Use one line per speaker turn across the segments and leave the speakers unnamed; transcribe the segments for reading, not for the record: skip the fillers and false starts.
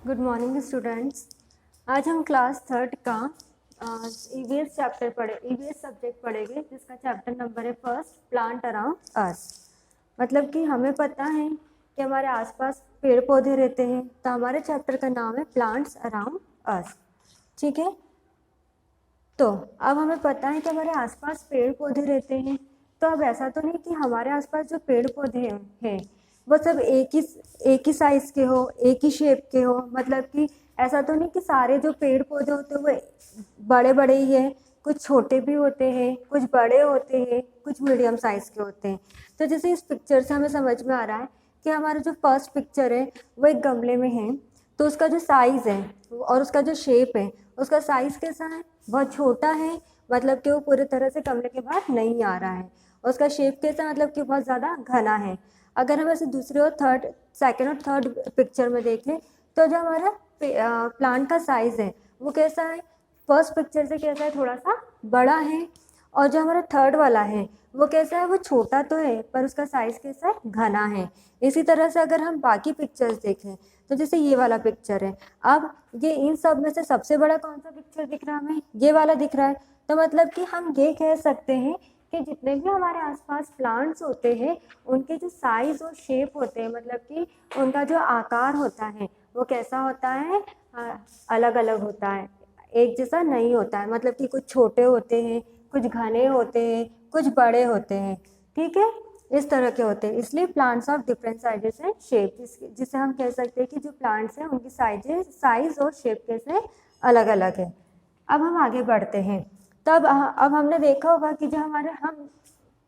Good morning students. आज हम class third का ईवीएस सब्जेक्ट पढ़ेंगे, जिसका चैप्टर नंबर है फर्स्ट, प्लांट अराउंड अस। मतलब कि हमें पता है कि हमारे आसपास पेड़ पौधे रहते हैं, तो हमारे चैप्टर का नाम है प्लांट्स अराउंड अस। ठीक है, तो अब हमें पता है कि हमारे आसपास पेड़ पौधे रहते हैं। तो अब ऐसा तो नहीं कि हमारे आसपास जो पेड़ पौधे हैं वो सब एक ही साइज़ के हो, एक ही शेप के हो। मतलब कि ऐसा तो नहीं कि सारे जो पेड़ पौधे होते हैं वो बड़े बड़े ही हैं, कुछ छोटे भी होते हैं, कुछ बड़े होते हैं, कुछ मीडियम साइज़ के होते हैं। तो जैसे इस पिक्चर से हमें समझ में आ रहा है कि हमारा जो फर्स्ट पिक्चर है वो एक गमले में है, तो उसका जो साइज़ है और उसका जो शेप है, उसका साइज़ कैसा है? बहुत छोटा है, मतलब कि वो पूरी तरह से गमले के बाहर नहीं आ रहा है। उसका शेप कैसा, मतलब कि बहुत ज़्यादा घना है। अगर हम ऐसे दूसरे और सेकेंड और थर्ड पिक्चर में देखें, तो जो हमारा प्लांट का साइज़ है वो कैसा है? फर्स्ट पिक्चर से कैसा है? थोड़ा सा बड़ा है। और जो हमारा थर्ड वाला है वो कैसा है? वो छोटा तो है पर उसका साइज़ कैसा है? घना है। इसी तरह से अगर हम बाकी पिक्चर्स देखें, तो जैसे ये वाला पिक्चर है, अब ये इन सब में से सबसे बड़ा कौन सा पिक्चर दिख रहा है हमें? ये वाला दिख रहा है। तो मतलब कि हम ये कह सकते हैं कि जितने भी हमारे आसपास प्लांट्स होते हैं उनके जो साइज़ और शेप होते हैं, मतलब कि उनका जो आकार होता है वो कैसा होता है? अलग अलग होता है, एक जैसा नहीं होता है। मतलब कि कुछ छोटे होते हैं, कुछ घने होते हैं, कुछ बड़े होते हैं। ठीक है, इस तरह के होते हैं। इसलिए plants of different sizes and shape, जिसे हम कह सकते हैं कि जो प्लांट्स हैं उनकी साइज और शेप कैसे अलग अलग है। अब हम आगे बढ़ते हैं। तब अब हमने देखा होगा कि जो हमारे हम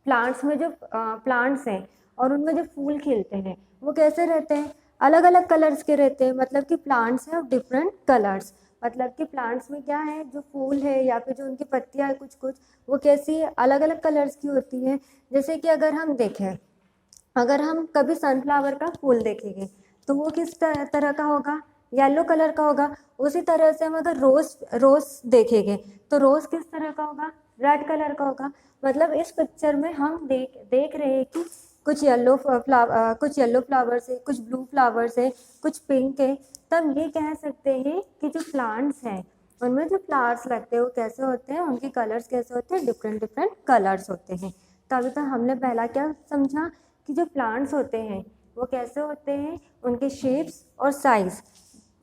प्लांट्स में जो प्लांट्स हैं और उनमें जो फूल खिलते हैं वो कैसे रहते हैं? अलग अलग कलर्स के रहते हैं। मतलब कि प्लांट्स हैं ऑफ डिफरेंट कलर्स। मतलब कि प्लांट्स में क्या है, जो फूल है या फिर जो उनकी पत्तियां है कुछ कुछ, वो कैसी अलग अलग कलर्स की होती हैं। जैसे कि अगर हम देखें, अगर हम कभी सनफ्लावर का फूल देखेंगे तो वो किस तरह का होगा? येलो कलर का होगा। उसी तरह से हम अगर रोज रोज देखेंगे तो रोज किस तरह का होगा? रेड कलर का होगा। मतलब इस पिक्चर में हम देख रहे हैं कि कुछ येलो फ्लावर्स है, कुछ ब्लू फ्लावर्स है, कुछ पिंक है। तब ये कह सकते हैं कि जो प्लांट्स हैं उनमें जो फ्लावर्स लगते हैं वो कैसे होते हैं, उनके कलर्स कैसे होते हैं? डिफरेंट डिफरेंट कलर्स होते हैं। तो अभी तक हमने पहला क्या समझा कि जो प्लांट्स होते हैं वो कैसे होते हैं, उनके शेप्स और साइज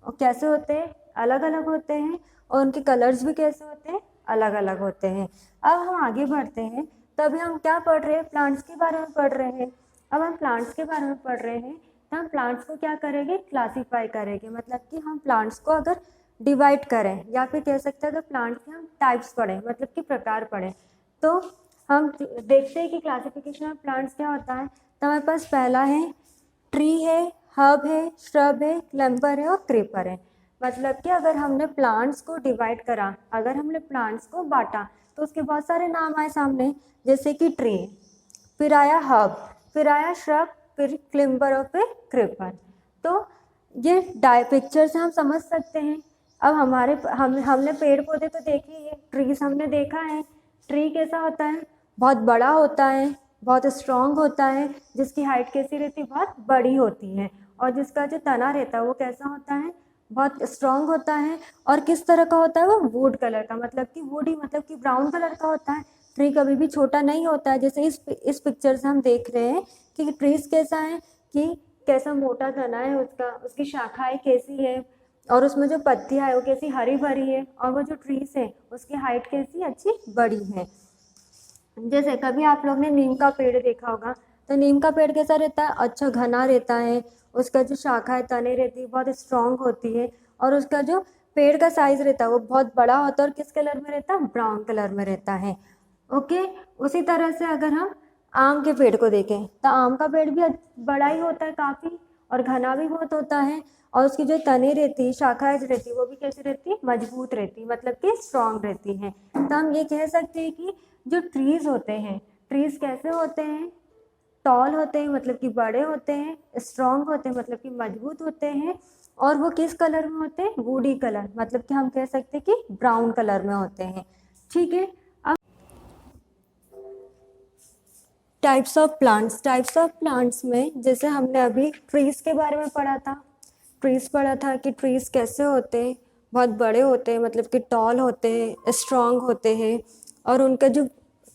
और कैसे होते हैं? अलग अलग होते हैं। और उनके कलर्स भी कैसे होते हैं? अलग अलग होते हैं। अब हम आगे बढ़ते हैं। तो अभी हम क्या पढ़ रहे हैं? प्लांट्स के बारे में पढ़ रहे हैं। अब हम प्लांट्स के बारे में पढ़ रहे हैं तो हम प्लांट्स को क्या करेंगे? क्लासीफाई करेंगे। मतलब कि हम प्लांट्स को अगर डिवाइड करें, या फिर कह सकते हैं अगर प्लांट्स के हम टाइप्स पढ़ें, मतलब कि प्रकार पढ़ें, तो हम देखते हैं कि क्लासिफिकेशन ऑफ प्लांट्स क्या होता है। तो हमारे पास पहला है ट्री है, हर्ब है, श्रब है, क्लेम्बर है और क्रीपर है। मतलब कि अगर हमने प्लांट्स को डिवाइड करा, अगर हमने प्लांट्स को बांटा, तो उसके बहुत सारे नाम आए सामने। जैसे कि ट्री, फिर आया हर्ब, फिर आया श्रब, फिर क्लिम्बर और फिर क्रीपर। तो ये पिक्चर से हम समझ सकते हैं। अब हमने पेड़ पौधे तो देखे ही है, ट्रीज हमने देखा है। ट्री कैसा होता है? बहुत बड़ा होता है, बहुत स्ट्रांग होता है, जिसकी हाइट कैसी रहती है? बहुत बड़ी होती है। और जिसका जो तना रहता है वो कैसा होता है? बहुत स्ट्रांग होता है। और किस तरह का होता है वो? वुड कलर का, मतलब कि वुडी, मतलब कि ब्राउन कलर का होता है। ट्री कभी भी छोटा नहीं होता है। जैसे इस पिक्चर से हम देख रहे हैं कि ट्रीज कैसा है, कि कैसा मोटा तना है उसका, उसकी शाखाएं कैसी है, और उसमें जो पत्तियां है वो कैसी हरी भरी है, और वो जो ट्रीज है उसकी हाइट कैसी अच्छी बड़ी है। जैसे कभी आप लोग ने नीम का पेड़ देखा होगा, तो नीम का पेड़ कैसा रहता है? अच्छा घना रहता है। उसका जो शाखाएं तने रहती है बहुत स्ट्रांग होती है। और उसका जो पेड़ का साइज रहता है वो बहुत बड़ा होता है। और किस कलर में रहता है? ब्राउन कलर में रहता है। ओके, उसी तरह से अगर हम आम के पेड़ को देखें, तो आम का पेड़ भी बड़ा ही होता है काफ़ी, और घना भी बहुत होता है। और उसकी जो तने रहती है, शाखाएं जो रहती है, वो भी कैसी रहती है? मजबूत रहती है, मतलब कि स्ट्रांग रहती है। तो हम ये कह सकते हैं कि जो ट्रीज होते हैं, ट्रीज कैसे होते हैं? टॉल होते हैं, मतलब कि बड़े होते हैं, स्ट्रांग होते हैं, मतलब कि मजबूत होते हैं। और वो किस कलर में होते हैं? वुडी कलर, मतलब कि हम कह सकते हैं कि ब्राउन कलर में होते हैं। ठीक है, अब टाइप्स ऑफ प्लांट्स में जैसे हमने अभी ट्रीज के बारे में पढ़ा था, ट्रीज़ पढ़ा था कि ट्रीज़ कैसे होते हैं, बहुत बड़े होते हैं, मतलब कि टॉल होते हैं, स्ट्रॉन्ग होते हैं, और उनका जो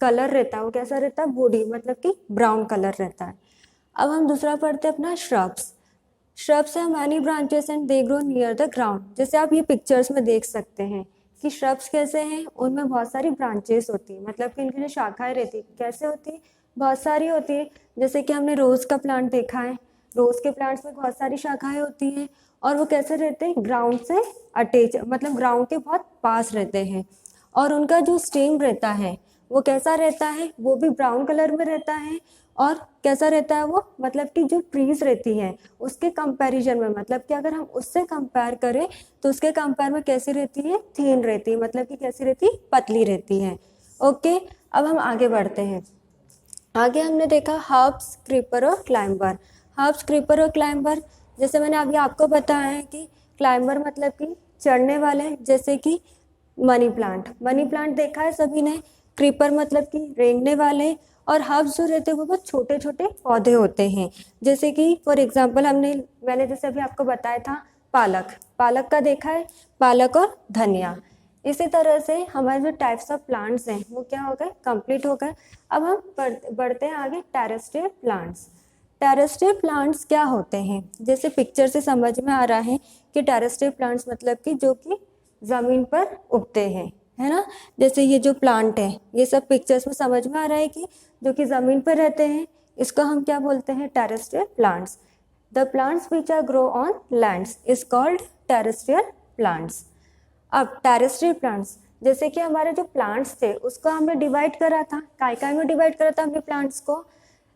कलर रहता है वो कैसा रहता है, बॉडी मतलब कि ब्राउन कलर रहता है। अब हम दूसरा पढ़ते हैं अपना shrubs. Shrubs have many branches and they grow near the ground. जैसे आप ये पिक्चर्स में देख सकते हैं कि श्रब्स कैसे हैं, उनमें बहुत सारी ब्रांचेस होती है, मतलब कि इनकी जो शाखाएं रहती है कैसे होती है, बहुत सारी होती है। जैसे कि हमने रोज़ का प्लांट देखा है, रोज़ के प्लांट्स में बहुत सारी शाखाएं होती हैं, और वो कैसे रहते हैं, ग्राउंड से अटैच, मतलब ग्राउंड के बहुत पास रहते हैं। और उनका जो स्टेम रहता है वो कैसा रहता है, वो भी ब्राउन कलर में रहता है। और कैसा रहता है वो, मतलब कि जो ट्रीज रहती है उसके कंपैरिजन में, मतलब कि अगर हम उससे कंपेयर करें तो उसके कंपेयर में कैसी रहती है, थीन रहती है, मतलब कि कैसी रहती है, पतली रहती है। ओके, अब हम आगे बढ़ते हैं। आगे हमने देखा हर्ब्स, क्रीपर और क्लाइंबर। हर्ब्स, क्रीपर और क्लाइंबर, जैसे मैंने अभी आपको बताया है कि क्लाइंबर मतलब कि चढ़ने वाले, जैसे कि मनी प्लांट, मनी प्लांट देखा है सभी ने। क्रीपर मतलब कि रेंगने वाले, और हर्ब्स जो रहते हैं वो बहुत छोटे छोटे पौधे होते हैं। जैसे कि फॉर एग्जांपल मैंने जैसे अभी आपको बताया था पालक, पालक का देखा है, पालक और धनिया। इसी तरह से हमारे जो टाइप्स ऑफ प्लांट्स हैं वो क्या हो गए, कंप्लीट हो गए। अब हम बढ़ते हैं आगे, टेरेस्ट्रियल प्लांट्स। टेरेस्ट्रियल प्लांट्स क्या होते हैं, जैसे पिक्चर से समझ में आ रहा है कि टेरेस्ट्रियल प्लांट्स मतलब कि जो कि ज़मीन पर उगते हैं, है ना। जैसे ये जो प्लांट है, ये सब पिक्चर्स में समझ में आ रहा है कि जो कि ज़मीन पर रहते हैं, इसको हम क्या बोलते हैं, terrestrial plants. The plants which are grow on lands is called terrestrial plants. अब टेरेस्ट्रियल प्लांट्स, जैसे कि हमारे जो प्लांट्स थे उसको हमने डिवाइड करा था, काय में डिवाइड करा था हमने प्लांट्स को,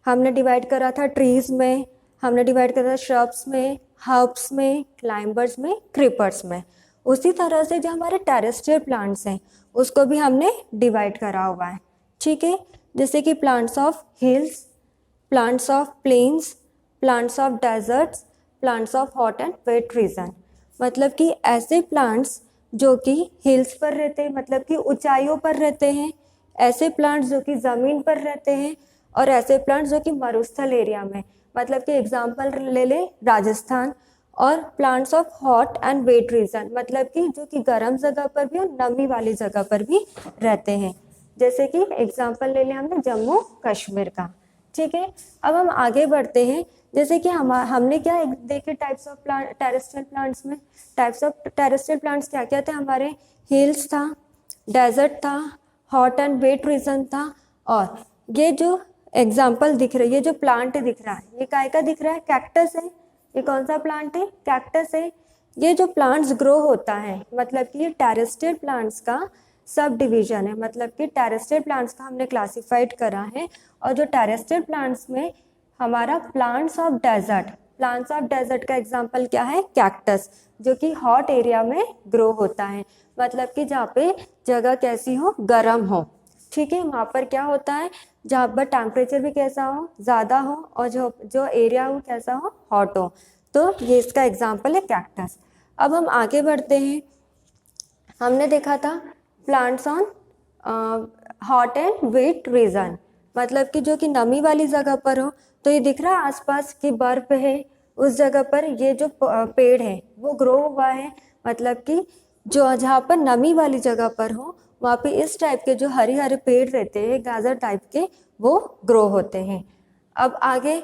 हमने डिवाइड करा था ट्रीज में, हमने डिवाइड करा था श्रब्स में, हर्ब्स में, क्लाइंबर्स में, क्रीपर्स में। उसी तरह से जो हमारे टेरेस्ट्रियल प्लांट्स हैं उसको भी हमने डिवाइड करा हुआ है, ठीक है। जैसे कि plants of hills, plants of plains, plants of deserts, plants of hot and wet region. मतलब कि ऐसे प्लांट्स जो कि हिल्स पर रहते हैं, मतलब कि ऊंचाइयों पर रहते हैं, ऐसे प्लांट्स जो कि ज़मीन पर रहते हैं, और ऐसे प्लांट्स जो कि मरुस्थल एरिया में, मतलब कि एग्जांपल ले लें राजस्थान। और plants of hot and wet region, मतलब कि जो कि गर्म जगह पर भी और नमी वाली जगह पर भी रहते हैं। जैसे कि एग्जांपल ले लें हमने जम्मू कश्मीर का, ठीक है। अब हम आगे बढ़ते हैं। जैसे कि हमने क्या देखे types of plant, terrestrial plants में टाइप्स ऑफ टेरेस्ट्रियल प्लांट्स क्या क्या थे हमारे, हिल्स था, डेजर्ट था, हॉट एंड वेट रीजन था, और ये जो एग्जाम्पल दिख रहा है, ये जो प्लांट दिख रहा है, ये काय का दिख रहा है, कैक्टस है। ये कौन सा प्लांट है, कैक्टस है। ये जो प्लांट्स ग्रो होता है, मतलब कि ये टेरेस्ट्रियल प्लांट्स का सब डिवीजन है, मतलब कि टेरेस्ट्रियल प्लांट्स का हमने क्लासिफाइड करा है। और जो टेरेस्ट्रियल प्लांट्स में हमारा plants of desert, plants of desert का एग्जांपल क्या है, कैक्टस, जो कि हॉट एरिया में ग्रो होता है, मतलब कि जहाँ पे जगह कैसी हो, गर्म हो, ठीक है। वहाँ पर क्या होता है, जहाँ पर टेम्परेचर भी कैसा हो, ज़्यादा हो, और जो जो एरिया हो कैसा हो, हॉट हो। तो ये इसका एग्जांपल है कैक्टस। अब हम आगे बढ़ते हैं। हमने देखा था plants on hot and wet region, मतलब कि जो कि नमी वाली जगह पर हो। तो ये दिख रहा है आसपास की बर्फ है, उस जगह पर ये जो पेड़ है वो ग्रो हुआ है, मतलब कि जो जहाँ पर नमी वाली जगह पर हो वहाँ पे इस टाइप के जो हरे हरे पेड़ रहते हैं, गाजर टाइप के, वो ग्रो होते हैं। अब आगे,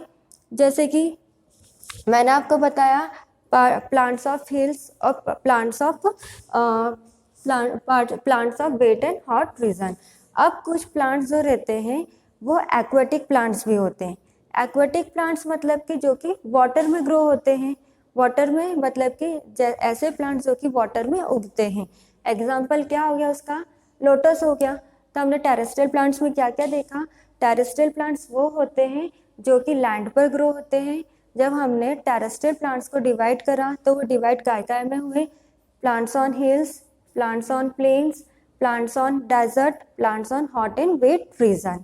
जैसे कि मैंने आपको बताया प्लांट्स ऑफ हिल्स और plants of plants of wet and hot region. अब कुछ प्लांट्स जो रहते हैं वो एक्वेटिक प्लांट्स भी होते हैं। एक्वेटिक प्लांट्स मतलब कि जो कि वाटर में ग्रो होते हैं, वाटर में, मतलब कि ऐसे प्लांट्स जो कि वाटर में उगते हैं। एग्जाम्पल क्या हो गया उसका, लोटस हो गया। तो हमने टेरेस्ट्रियल प्लांट्स में क्या क्या देखा, टेरेस्ट्रियल प्लांट्स वो होते हैं जो कि लैंड पर ग्रो होते हैं। जब हमने टेरेस्ट्रियल प्लांट्स को डिवाइड करा तो वो डिवाइड काय में हुए, plants on hills, plants on plains, plants on desert, plants on hot and wet region.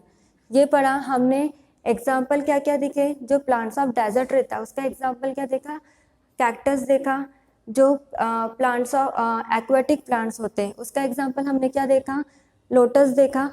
ये पढ़ा हमने। एग्जाम्पल क्या क्या दिखे, जो प्लांट्स ऑफ डेजर्ट रहता है उसका एग्जाम्पल क्या देखा, कैक्टस देखा। जो प्लांट्स ऑफ एक्वेटिक प्लांट्स होते हैं उसका एग्जाम्पल हमने क्या देखा, लोटस देखा।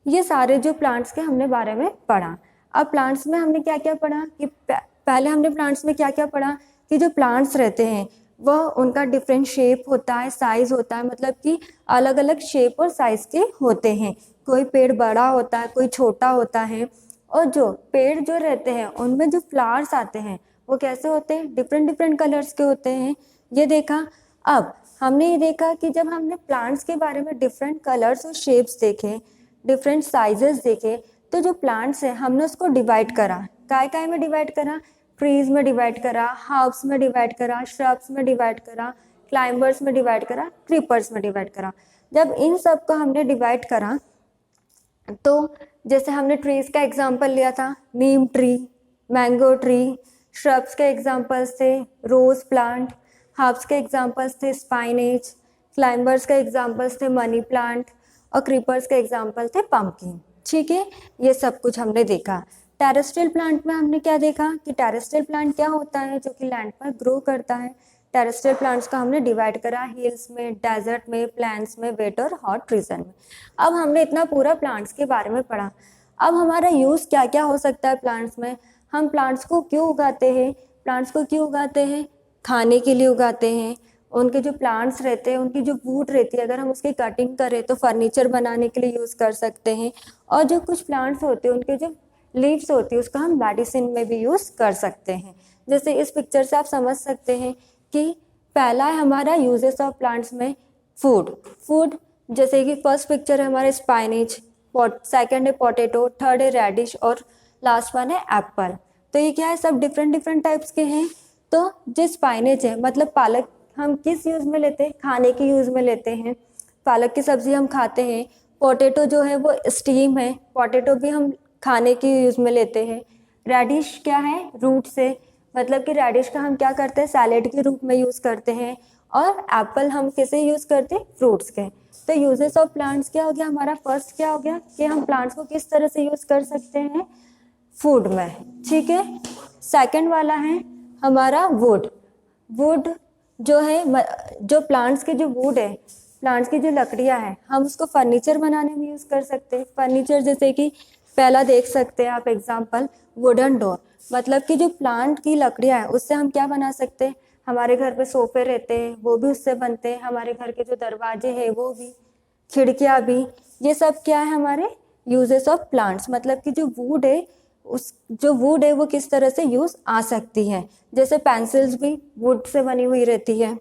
ये सारे जो प्लांट्स के हमने बारे में पढ़ा। अब प्लांट्स में हमने क्या क्या पढ़ा कि पहले हमने प्लांट्स में क्या क्या पढ़ा कि जो प्लांट्स रहते हैं वह उनका डिफरेंट शेप होता है, साइज होता है, मतलब कि अलग अलग शेप और साइज के होते हैं। कोई पेड़ बड़ा होता है, कोई छोटा होता है, और जो पेड़ जो रहते हैं उनमें जो फ्लावर्स आते हैं वो कैसे होते हैं, डिफरेंट डिफरेंट कलर्स के होते हैं। ये देखा। अब हमने ये देखा कि जब हमने प्लांट्स के बारे में डिफरेंट कलर्स और शेप्स देखे, डिफरेंट साइजेस देखे, तो जो प्लांट्स हैं हमने उसको डिवाइड करा। काय काय में डिवाइड करा? ट्रीज में डिवाइड करा, हर्ब्स में डिवाइड करा, श्रब्स में डिवाइड करा, क्लाइंबर्स में डिवाइड करा, क्रीपर्स में डिवाइड करा। जब इन सब को हमने डिवाइड करा तो जैसे हमने ट्रीज का एग्जांपल लिया था, नीम ट्री, मैंगो ट्री, श्रब्स के एग्जांपल्स थे रोज प्लांट, हर्ब्स के एग्जांपल्स थे स्पाइनेज, क्लाइंबर्स के एग्जांपल्स थे मनी प्लांट, और क्रीपर्स के एग्जांपल थे पम्पकिन। ठीक है, ये सब कुछ हमने देखा। टेरेस्ट्रियल प्लांट में हमने क्या देखा कि टेरेस्ट्रियल प्लांट क्या होता है, जो कि लैंड पर ग्रो करता है। टेरेस्ट्रियल प्लांट्स का हमने डिवाइड करा हिल्स में, डेजर्ट में, प्लेन्स में, वेट और हॉट रीजन में। अब हमने इतना पूरा प्लांट्स के बारे में पढ़ा। अब हमारा यूज़ क्या क्या हो सकता है प्लांट्स में। हम प्लांट्स को क्यों उगाते हैं? प्लांट्स को क्यों उगाते हैं? खाने के लिए उगाते हैं। उनके जो प्लांट्स रहते हैं, उनकी जो वुड रहती है, अगर हम उसकी कटिंग करें तो फर्नीचर बनाने के लिए यूज़ कर सकते हैं। और जो कुछ प्लांट्स होते हैं उनके जो लीव्स होती है उसका हम मेडिसिन में भी यूज़ कर सकते हैं। जैसे इस पिक्चर से आप समझ सकते हैं कि पहला है हमारा यूजेस ऑफ प्लांट्स में फूड, जैसे कि फर्स्ट पिक्चर है हमारे स्पाइनेज, सेकंड है पोटैटो, थर्ड है रेडिश और लास्ट वन है एप्पल। तो ये क्या है, सब डिफरेंट डिफरेंट टाइप्स के हैं। तो जो स्पाइनेज है मतलब पालक, हम किस यूज़ में लेते हैं? खाने के यूज़ में लेते हैं। पालक की सब्ज़ी हम खाते हैं। पोटैटो जो है वो स्टीम है, पोटैटो भी हम खाने के यूज़ में लेते हैं। रेडिश क्या है? रूट से, मतलब कि रेडिश का हम क्या करते हैं? सैलेड के रूप में यूज़ करते हैं। और एप्पल हम किसे यूज़ करते हैं? फ्रूट्स के। तो यूजेस ऑफ प्लांट्स क्या हो गया हमारा? फर्स्ट क्या हो गया कि हम प्लांट्स को किस तरह से यूज़ कर सकते हैं? फूड में। ठीक है। सेकंड वाला है हमारा वुड जो है, जो प्लांट्स के जो वुड है, प्लांट्स की जो लकड़ियां हैं, हम उसको फर्नीचर बनाने में यूज़ कर सकते हैं। फर्नीचर जैसे कि पहला देख सकते हैं आप एग्जांपल, वुडन डोर, मतलब कि जो प्लांट की लकड़ियां हैं उससे हम क्या बना सकते हैं? हमारे घर पे सोफे रहते हैं वो भी उससे बनते हैं, हमारे घर के जो दरवाजे हैं वो भी, खिड़कियाँ भी, ये सब क्या है हमारे यूजेस ऑफ प्लांट्स। मतलब कि जो वुड है वो किस तरह से यूज़ आ सकती है। जैसे पेंसिल्स भी वुड से बनी हुई रहती है।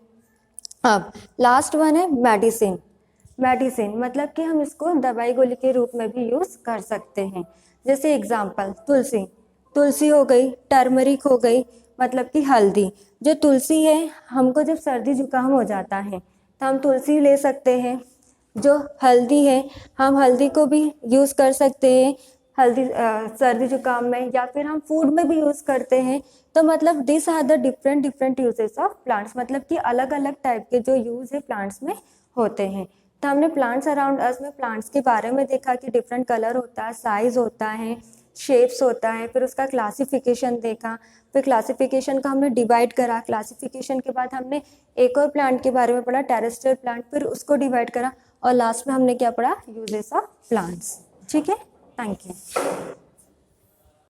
अब लास्ट वन है मेडिसिन मतलब कि हम इसको दवाई गोली के रूप में भी यूज़ कर सकते हैं। जैसे एग्जांपल तुलसी हो गई, टर्मरिक हो गई, मतलब कि हल्दी। जो तुलसी है, हमको जब सर्दी जुकाम हो जाता है तो हम तुलसी ले सकते हैं। जो हल्दी है, हम हल्दी को भी यूज़ कर सकते हैं हल्दी सर्दी जुकाम में, या फिर हम फूड में भी यूज़ करते हैं। तो मतलब this are the different uses of plants, मतलब कि अलग अलग टाइप के जो यूज़ है प्लांट्स में होते हैं। तो हमने प्लांट्स अराउंड अस में प्लांट्स के बारे में देखा कि डिफरेंट कलर होता है, साइज होता है, शेप्स होता है, फिर उसका क्लासिफिकेशन देखा, फिर क्लासिफिकेशन का हमने डिवाइड करा। क्लासिफिकेशन के बाद हमने एक और प्लांट के बारे में पढ़ा, टेरेस्ट्रियल प्लांट, फिर उसको डिवाइड करा, और लास्ट में हमने क्या पढ़ा? Uses of plants. ठीक है, थैंक यू।